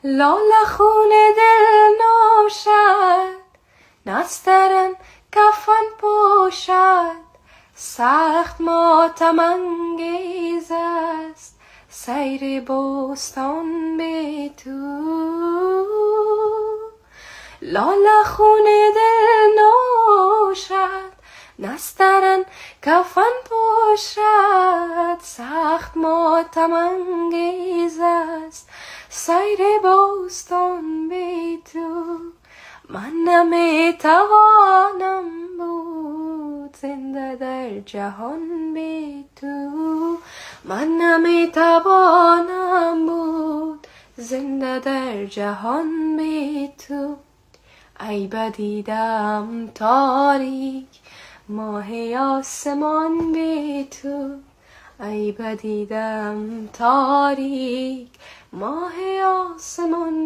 لاله خون دل نوشد، نسترن کفن پوشد. سخت ماتم انگیز است سیر بوستان بی تو. لاله خون دل نوشد، نسترن کفن پوشد. سخت ماتم انگیز است سیر بوستان بی تو. من نمیتوانم بود زنده در جهان بی تو. من نمیتوانم بود زنده در جهان بی تو. ای بدیدم تاریک ماه آسمان بی تو. ای بدیدم تاریک ماه آسمان